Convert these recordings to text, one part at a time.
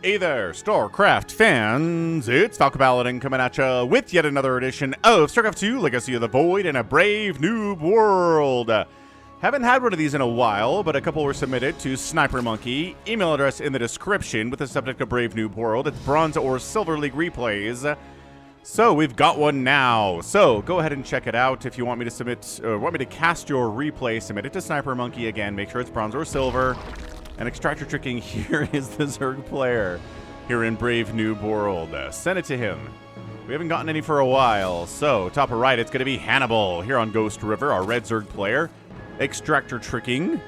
Hey there, StarCraft fans! It's Falcon Paladin coming at ya with yet another edition of StarCraft 2 Legacy of the Void in a brave noob world. Haven't had one of these in a while, but a couple were submitted to Snipermonkey. Email address in the description with the subject of Brave Noob World. It's Bronze or Silver League replays. So we've got one now. So go ahead and check it out. If you want me to submit, or want me to cast your replay, submit it to Snipermonkey again. Make sure it's Bronze or Silver. And extractor tricking here is the Zerg player here in Brave Noob World. Send it to him. We haven't gotten any for a while. So, top right, it's going to be Hannibal here on Ghost River, our red Zerg player. Extractor tricking.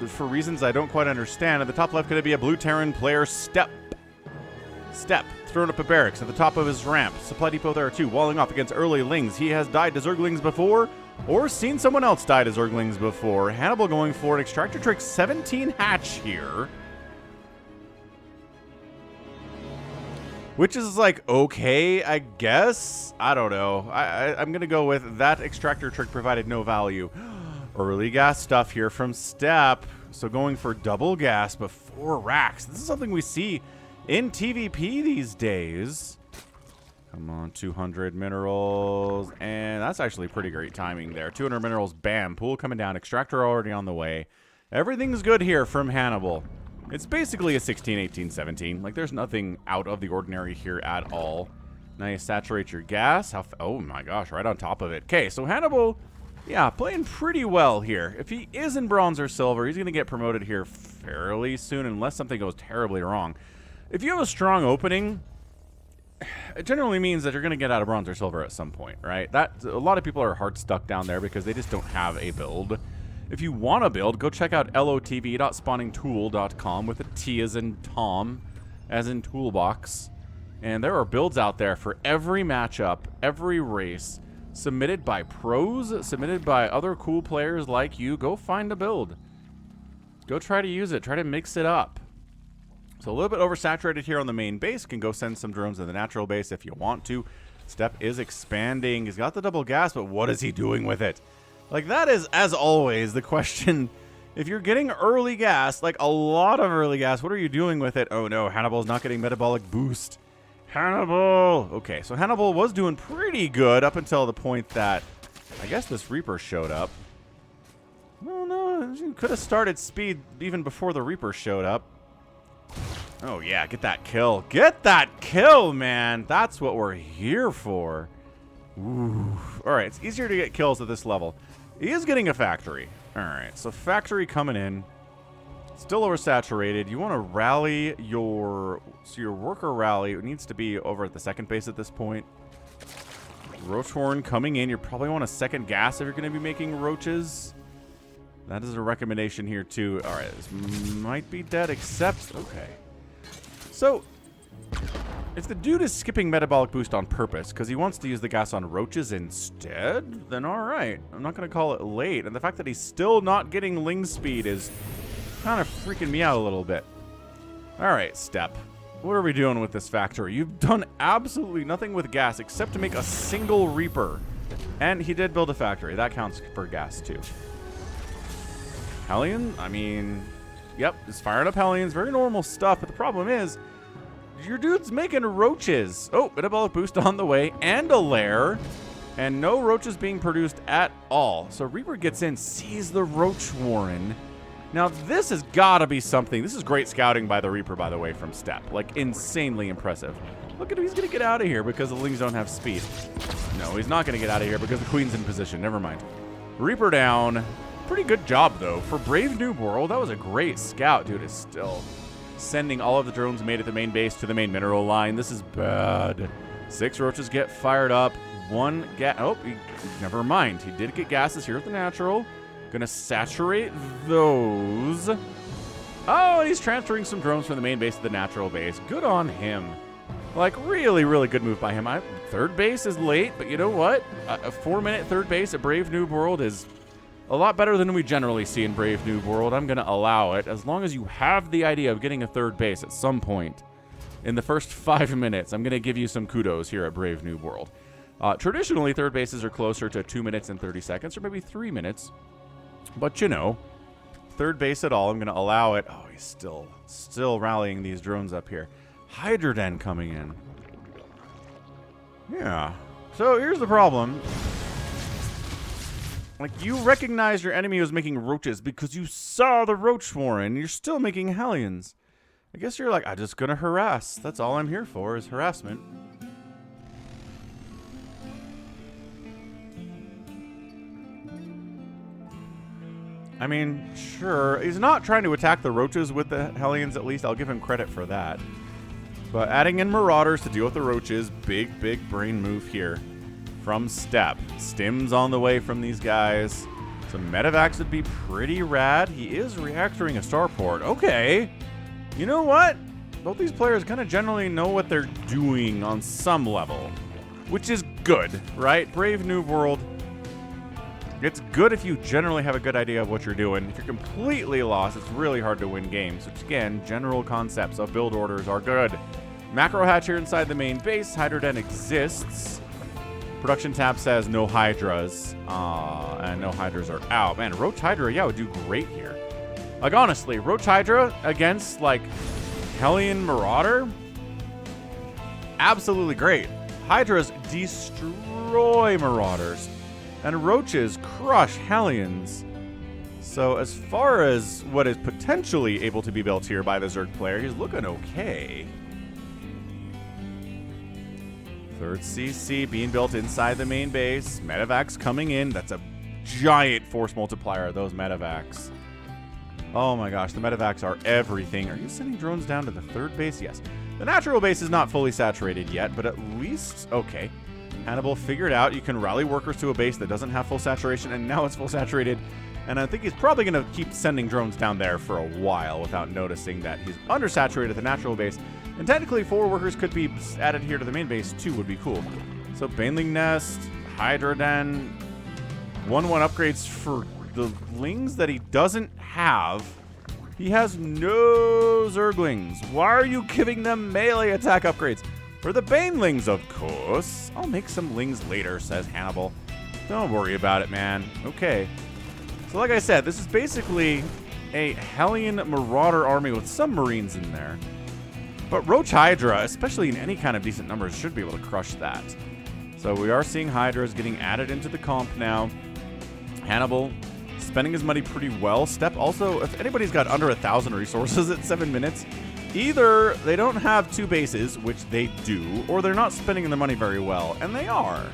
For reasons I don't quite understand. At the top left, going to be a blue Terran player, Steppe. Steppe, throwing up a barracks at the top of his ramp. Supply depot there too, walling off against early Lings. He has died to Zerglings before, or seen someone else die to Zerglings before. Hannibal going for an extractor trick 17 hatch here. Which is like, okay, I guess? I don't know. I'm going to go with that extractor trick provided no value. Early gas stuff here from Steppe. So going for double gas before racks. This is something we see in TVP these days. Come on, 200 minerals. And that's actually pretty great timing there. 200 minerals, bam. Pool coming down. Extractor already on the way. Everything's good here from Hannibal. It's basically a 16, 18, 17. Like, there's nothing out of the ordinary here at all. Now you saturate your gas. Oh my gosh, right on top of it. Okay, so Hannibal, yeah, playing pretty well here. If he is in bronze or silver, he's going to get promoted here fairly soon unless something goes terribly wrong. If you have a strong opening, it generally means that you're going to get out of bronze or silver at some point, right? A lot of people are hard stuck down there because they just don't have a build. If you want to build, go check out LOTV.spawningtool.com with a T as in Tom, as in toolbox. And there are builds out there for every matchup, every race, submitted by pros, submitted by other cool players like you. Go find a build. Go try to use it. Try to mix it up. So a little bit oversaturated here on the main base. Can go send some drones to the natural base if you want to. Steppe is expanding. He's got the double gas, but what is he doing with it? Like, that is, as always, the question. If you're getting early gas, like a lot of early gas, what are you doing with it? Oh no, Hannibal's not getting metabolic boost. Hannibal! Okay, so Hannibal was doing pretty good up until the point that, I guess this Reaper showed up. No, could have started speed even before the Reaper showed up. Oh yeah, get that kill. Get that kill, man. That's what we're here for. Ooh. Alright, it's easier to get kills at this level. He is getting a factory. Alright, so factory coming in. Still oversaturated. You want to rally your... So your worker rally needs to be over at the second base at this point. Roach horn coming in. You probably want a second gas if you're going to be making roaches. That is a recommendation here too. Alright, this might be dead except... Okay. So, if the dude is skipping metabolic boost on purpose because he wants to use the gas on roaches instead, then alright. I'm not going to call it late. And the fact that he's still not getting Ling speed is kind of freaking me out a little bit. Alright, Steppe. What are we doing with this factory? You've done absolutely nothing with gas except to make a single Reaper. And he did build a factory. That counts for gas too. Hellion? I mean, yep, just firing up Hellions. Very normal stuff, but the problem is, your dude's making roaches. Oh, metabolic boost on the way, and a lair, and no roaches being produced at all. So Reaper gets in, sees the roach warren. Now, this has got to be something. This is great scouting by the Reaper, by the way, from Steppe. Like, insanely impressive. Look at him, he's going to get out of here because the Lings don't have speed. No, he's not going to get out of here because the Queen's in position. Never mind. Reaper down. Pretty good job, though. For Brave Noob World, that was a great scout. Dude is still sending all of the drones made at the main base to the main mineral line. This is bad. 6 roaches get fired up. 1 gas. Oh, never mind. He did get gases here at the natural. Gonna saturate those. Oh, and he's transferring some drones from the main base to the natural base. Good on him. Like, really, really good move by him. Third base is late, but you know what? A 4-minute third base at Brave Noob World is a lot better than we generally see in Brave Noob World. I'm going to allow it. As long as you have the idea of getting a third base at some point in the first 5 minutes, I'm going to give you some kudos here at Brave Noob World. Traditionally, third bases are closer to 2 minutes and 30 seconds, or maybe 3 minutes. But, you know, third base at all. I'm going to allow it. Oh, he's still rallying these drones up here. Hydra Den coming in. Yeah. So here's the problem. Like, you recognize your enemy was making roaches because you saw the roach swarm, and you're still making Hellions. I guess you're like, I'm just going to harass. That's all I'm here for, is harassment. I mean, sure. He's not trying to attack the roaches with the Hellions, at least. I'll give him credit for that. But adding in Marauders to deal with the roaches, big brain move here from Steppe. Stims on the way from these guys. So Medivacs would be pretty rad. He is reactoring a starport. Okay. You know what? Both these players kind of generally know what they're doing on some level, which is good, right? Brave New World. It's good if you generally have a good idea of what you're doing. If you're completely lost, it's really hard to win games, which again, general concepts of build orders are good. Macro hatch here inside the main base. Hydra Den exists. Production tab says no Hydras, and no Hydras are out. Man, Roach Hydra, yeah, would do great here. Like, honestly, Roach Hydra against, like, Hellion Marauder? Absolutely great. Hydras destroy Marauders, and Roaches crush Hellions. So as far as what is potentially able to be built here by the Zerg player, he's looking okay. Third CC being built inside the main base. Medivacs coming in. That's a giant force multiplier, those Medivacs. Oh my gosh, the Medivacs are everything. Are you sending drones down to the third base? Yes. The natural base is not fully saturated yet, but at least, okay. Hannibal figured out you can rally workers to a base that doesn't have full saturation, and now it's full saturated. And I think he's probably going to keep sending drones down there for a while without noticing that he's undersaturated at the natural base. And technically, 4 workers could be added here to the main base, too, would be cool. So, Baneling Nest, Hydra Den, 1-1 upgrades for the Lings that he doesn't have. He has no Zerglings. Why are you giving them melee attack upgrades? For the Banelings, of course. I'll make some Lings later, says Hannibal. Don't worry about it, man. Okay. So like I said, this is basically a Hellion Marauder army with some Marines in there. But Roach Hydra, especially in any kind of decent numbers, should be able to crush that. So we are seeing Hydras getting added into the comp now. Hannibal spending his money pretty well. Steppe also, if anybody's got under 1,000 resources at 7 minutes, either they don't have 2 bases, which they do, or they're not spending the money very well, and they are.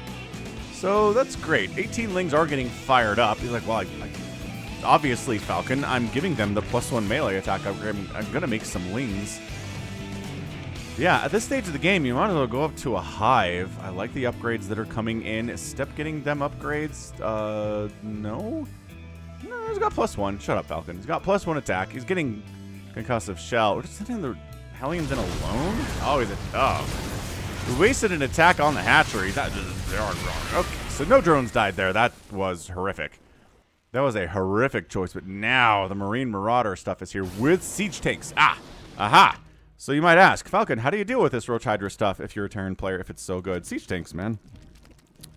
So that's great. 18 Lings are getting fired up. He's like, well, obviously, Falcon, I'm giving them the +1 melee attack upgrade. I'm going to make some Lings. Yeah, at this stage of the game, you might as well go up to a Hive. I like the upgrades that are coming in. Is Steppe getting them upgrades? No. No, he's got +1. Shut up, Falcon. He's got +1 attack. He's getting concussive shell. We're just sending the Hellions in alone? Oh, we wasted an attack on the hatchery. They're wrong. Okay, so no drones died there. That was horrific. That was a horrific choice, but now the Marine Marauder stuff is here with siege tanks. Aha. So you might ask, Falcon, how do you deal with this Roach Hydra stuff if you're a Terran player, if it's so good? Siege tanks, man.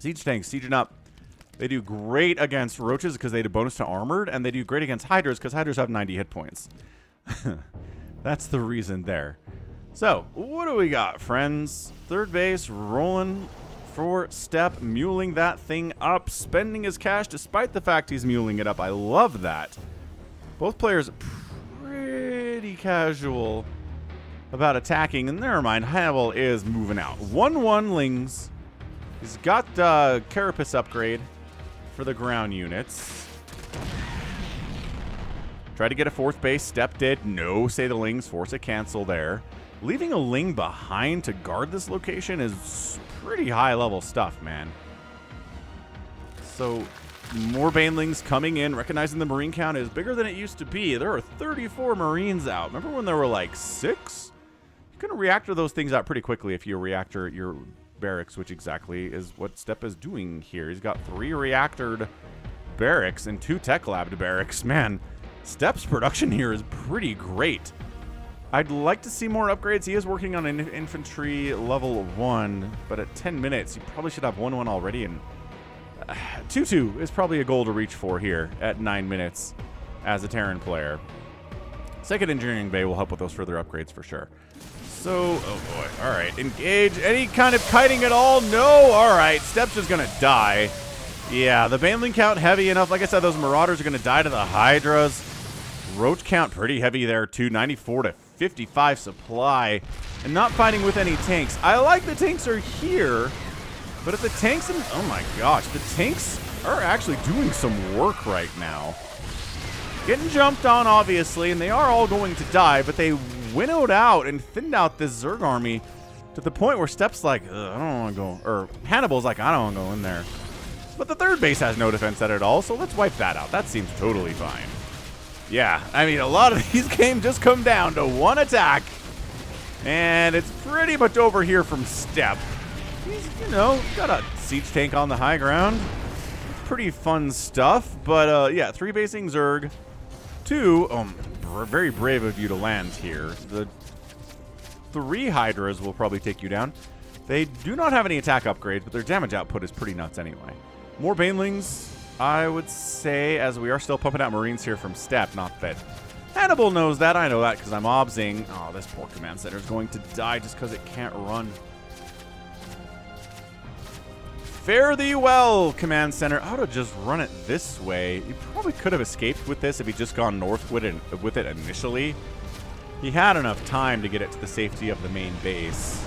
Siege tanks, sieging up. They do great against Roaches because they do bonus to armored, and they do great against Hydras because Hydras have 90 hit points. That's the reason there. So, what do we got, friends? Third base, rolling for Steppe, muling that thing up, spending his cash despite the fact he's muling it up. I love that. Both players pretty casual about attacking, and never mind, Hannibal is moving out. 1-1 Lings. He's got Carapace upgrade for the ground units. Tried to get a 4th base, Steppe did. No, say the Lings, force a cancel there. Leaving a Ling behind to guard this location is pretty high level stuff, man. So, more Banelings coming in, recognizing the Marine count is bigger than it used to be. There are 34 Marines out. Remember when there were like 6? You can reactor those things out pretty quickly if you reactor your barracks, which exactly is what Steppe is doing here. He's got 3 reactored barracks and 2 tech labbed barracks. Man, Steppe's production here is pretty great. I'd like to see more upgrades. He is working on an infantry level 1, but at 10 minutes, you probably should have 1-1 already, and 2-2 is probably a goal to reach for here at 9 minutes. as a Terran player. Second Engineering Bay will help with those further upgrades for sure. So, oh boy. All right, engage. Any kind of kiting at all? No. All right, Steppe's just gonna die. Yeah, the Baneling count heavy enough. Like I said, those Marauders are gonna die to the Hydras. Roach count pretty heavy there too. 94 to 55 supply, and not fighting with any tanks. I like the tanks are here, but if the tanks and oh my gosh, the tanks are actually doing some work right now. Getting jumped on, obviously, and they are all going to die, but they winnowed out and thinned out this Zerg army to the point where Steppe's like, I don't want to go, or Hannibal's like, I don't want to go in there. But the third base has no defense at all, so let's wipe that out. That seems totally fine. Yeah, I mean, a lot of these games just come down to one attack, and it's pretty much over here from Steppe. He's, you know, got a siege tank on the high ground. It's pretty fun stuff, but yeah, 3 basing Zerg. 2, very brave of you to land here. The 3 Hydras will probably take you down. They do not have any attack upgrades, but their damage output is pretty nuts anyway. More Banelings, I would say, as we are still pumping out Marines here from Steppe, not that Hannibal knows that. I know that because I'm obsing. Oh, this poor command center is going to die just because it can't run. Fare thee well, command center. I would have just run it this way. He probably could have escaped with this if he'd just gone north with it initially. He had enough time to get it to the safety of the main base.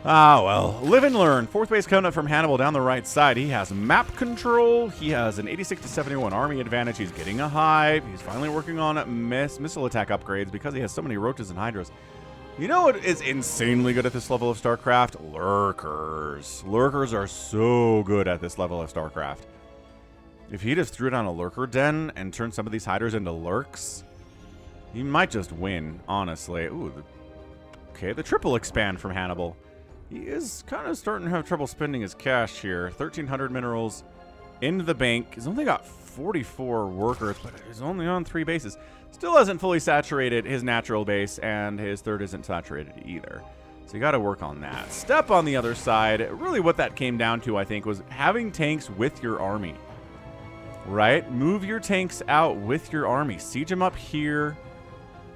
Ah, well, live and learn. 4th base coming up from Hannibal down the right side. He has map control. He has an 86 to 71 army advantage. He's getting a hive. He's finally working on missile attack upgrades because he has so many roaches and hydras. You know what is insanely good at this level of StarCraft? Lurkers. Lurkers are so good at this level of StarCraft. If he just threw down a lurker den and turned some of these hydras into lurks, he might just win, honestly. Ooh, okay, the triple expand from Hannibal. He is kind of starting to have trouble spending his cash here. 1,300 minerals in the bank. He's only got 44 workers, but he's only on 3 bases. Still hasn't fully saturated his natural base, and his 3rd isn't saturated either. So you got to work on that. Steppe on the other side, really what that came down to, I think, was having tanks with your army. Right? Move your tanks out with your army. Siege them up here.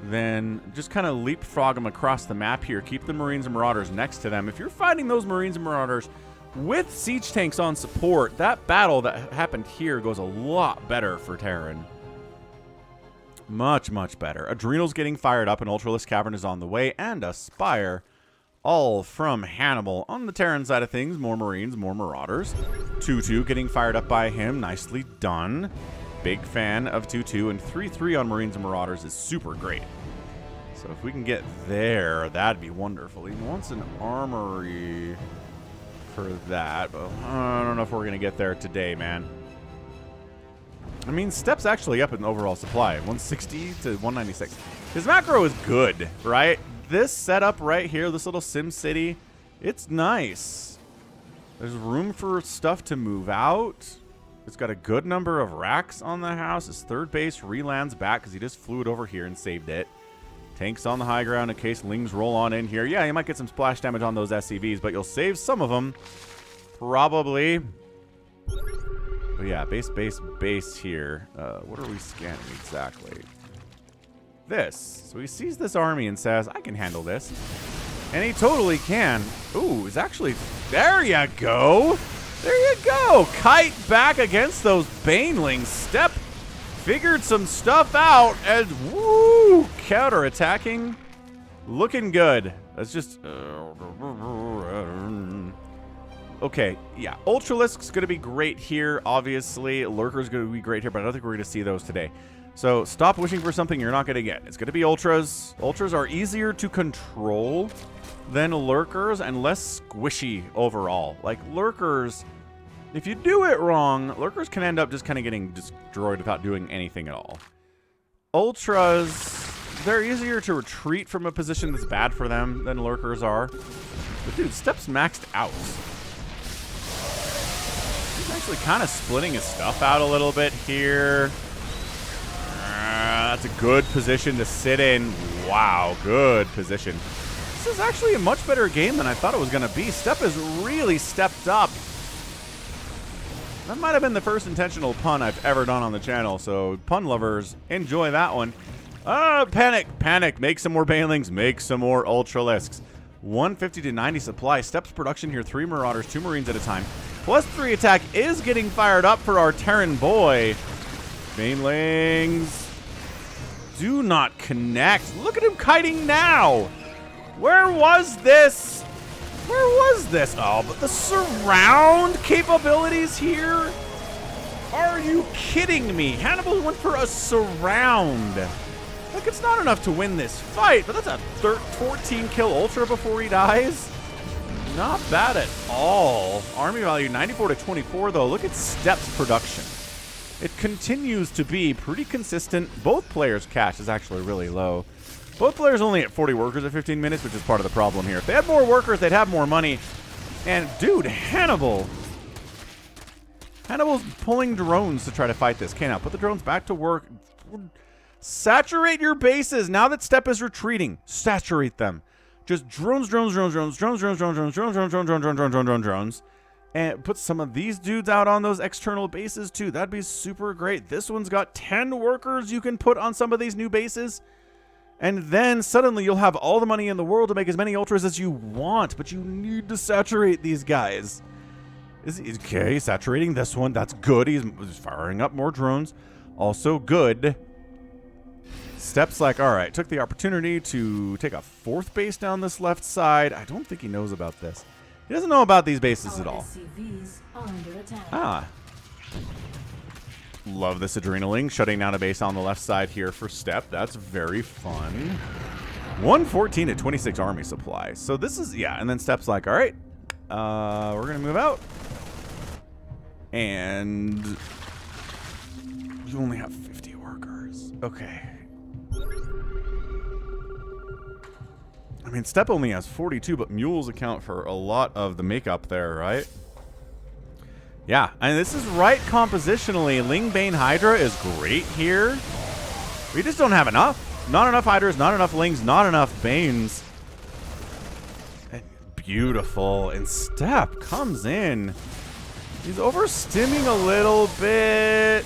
Then just kind of leapfrog them across the map here. Keep the Marines and Marauders next to them. If you're fighting those Marines and Marauders with siege tanks on support, that battle that happened here goes a lot better for Terran. Much, much better. Adrenal's getting fired up. An Ultralisk Cavern is on the way. And a Spire. All from Hannibal. On the Terran side of things, more Marines, more Marauders. 2-2 getting fired up by him. Nicely done. Big fan of 2-2, and 3-3 on Marines and Marauders is super great. So if we can get there, that'd be wonderful. He wants an armory for that, but I don't know if we're going to get there today, man. I mean, Steppe's actually up in overall supply, 160 to 196. His macro is good, right? This setup right here, this little Sim City, it's nice. There's room for stuff to move out. It's got a good number of racks on the house. His 3rd base relands back because he just flew it over here and saved it. Tanks on the high ground in case Lings roll on in here. Yeah, you might get some splash damage on those SCVs, but you'll save some of them. Probably. But yeah, base here. What are we scanning exactly? This. So he sees this army and says, I can handle this. And he totally can. Ooh, it's actually... There you go! There you go. Kite back against those Banelings. Steppe figured some stuff out and woo, counter-attacking. Looking good. That's just okay, yeah. Ultralisk's going to be great here, obviously. Lurker's going to be great here, but I don't think we're going to see those today. So stop wishing for something you're not going to get. It's going to be Ultras. Ultras are easier to control than Lurkers and less squishy overall. Like Lurkers, if you do it wrong, Lurkers can end up just kind of getting destroyed without doing anything at all. Ultras, they're easier to retreat from a position that's bad for them than Lurkers are. But dude, Steppe's maxed out. He's actually kind of splitting his stuff out a little bit here. That's a good position to sit in. Wow, good position. This is actually a much better game than I thought it was going to be. Steppe has really stepped up. That might have been the first intentional pun I've ever done on the channel, so pun lovers, enjoy that one. Panic, panic, make some more banelings, make some more ultralisks. 150 to 90 supply. Steps production here, 3 Marauders, 2 Marines at a time. Plus 3 attack is getting fired up for our Terran boy. Banelings do not connect. Look at him kiting now. Where was this? Where was this? Oh, but the surround capabilities here? Are you kidding me? Hannibal went for a surround. Like, it's not enough to win this fight, but that's a 14 kill ultra before he dies. Not bad at all. Army value 94 to 24, though. Look at Steppe's production. It continues to be pretty consistent. Both players' cash is actually really low. Both players only at 40 workers at 15 minutes, which is part of the problem here. If they had more workers, they'd have more money. And, dude, Hannibal's pulling drones to try to fight this. Okay, now put the drones back to work. Saturate your bases. Now that Steppe is retreating, saturate them. Just drones, drones, drones, drones, drones, drones, drones, drones, drones, drones, drones, drones, drones, drones, drones, drones. And put some of these dudes out on those external bases too. That'd be super great. This one's got 10 workers you can put on some of these new bases. And then suddenly you'll have all the money in the world to make as many ultras as you want. But you need to saturate these guys. Okay, saturating this one. That's good. He's firing up more drones. Also good. Steppe's like, all right, took the opportunity to take a 4th base down this left side. I don't think he knows about this. He doesn't know about these bases at all. Ah. Love this adrenaline. Shutting down a base on the left side here for Steppe. That's very fun. 114 to 26 army supply. So this is, yeah, and then Steppe's like, all right, we're going to move out. And you only have 50 workers. Okay. I mean, Steppe only has 42, but mules account for a lot of the makeup there, right? Yeah, and this is right compositionally. Lingbane Hydra is great here. We just don't have enough. Not enough Hydras, not enough Lings, not enough Banes. And beautiful. And Steppe comes in. He's overstimming a little bit.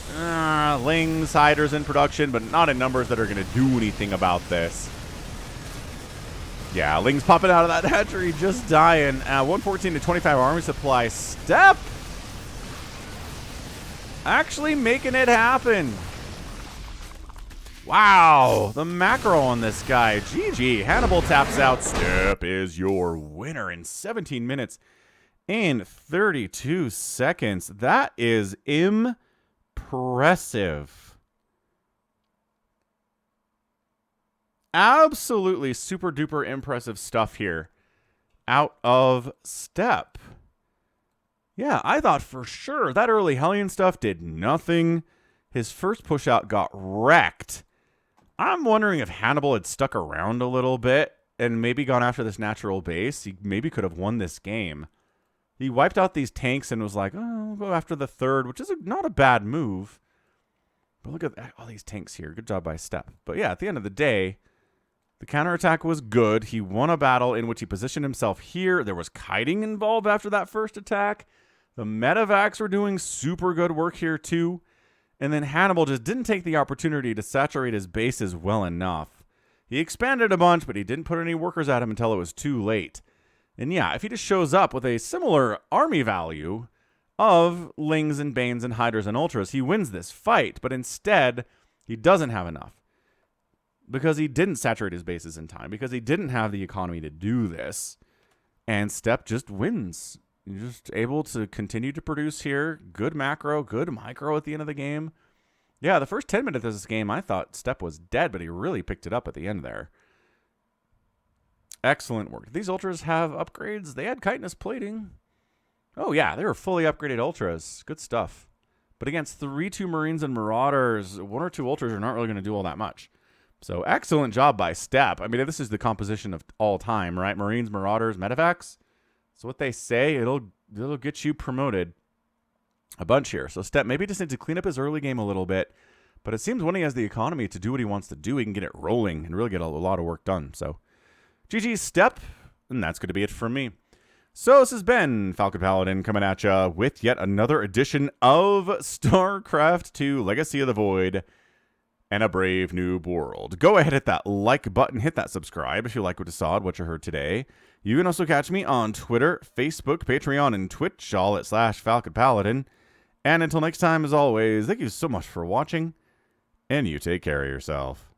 Lings, Hydras in production, but not in numbers that are going to do anything about this. Yeah, Ling's popping out of that hatchery, just dying. 114 to 25 army supply. Steppe actually making it happen. Wow, the macro on this guy. GG. Hannibal taps out. Steppe is your winner in 17 minutes and 32 seconds. That is impressive. Absolutely super duper impressive stuff here out of Steppe. Yeah, I thought for sure that early Hellion stuff did nothing. His first push out got wrecked. I'm wondering if Hannibal had stuck around a little bit and maybe gone after this natural base. He maybe could have won this game. He wiped out these tanks and was like, oh, we'll go after the 3rd, which is not a bad move. But look at all these tanks here. Good job by Steppe. But yeah, at the end of the day, the counterattack was good. He won a battle in which he positioned himself here. There was kiting involved after that first attack. The medevacs were doing super good work here too. And then Hannibal just didn't take the opportunity to saturate his bases well enough. He expanded a bunch, but he didn't put any workers at him until it was too late. And yeah, if he just shows up with a similar army value of Lings and Banes and Hydras and Ultras, he wins this fight. But instead, he doesn't have enough. Because he didn't saturate his bases in time. Because he didn't have the economy to do this. And Steppe just wins. You're just able to continue to produce here. Good macro, good micro at the end of the game. Yeah, the first 10 minutes of this game, I thought Steppe was dead, but he really picked it up at the end there. Excellent work. These Ultras have upgrades. They had chitinous plating. Oh, yeah, they were fully upgraded Ultras. Good stuff. But against 3-2 Marines and Marauders, 1 or 2 Ultras are not really going to do all that much. So excellent job by Steppe. I mean, this is the composition of all time, right? Marines, Marauders, Medevacs. So what they say, it'll get you promoted a bunch here. So Steppe maybe just needs to clean up his early game a little bit. But it seems when he has the economy to do what he wants to do, he can get it rolling and really get a lot of work done. So GG Steppe, and that's going to be it from me. So this has been Falcon Paladin coming at ya with yet another edition of StarCraft 2 Legacy of the Void and a brave new world. Go ahead, hit that like button, hit that subscribe if you like what you saw, what you heard today. You can also catch me on Twitter, Facebook, Patreon, and Twitch, all at /Falcon Paladin. And until next time, as always, thank you so much for watching, and you take care of yourself.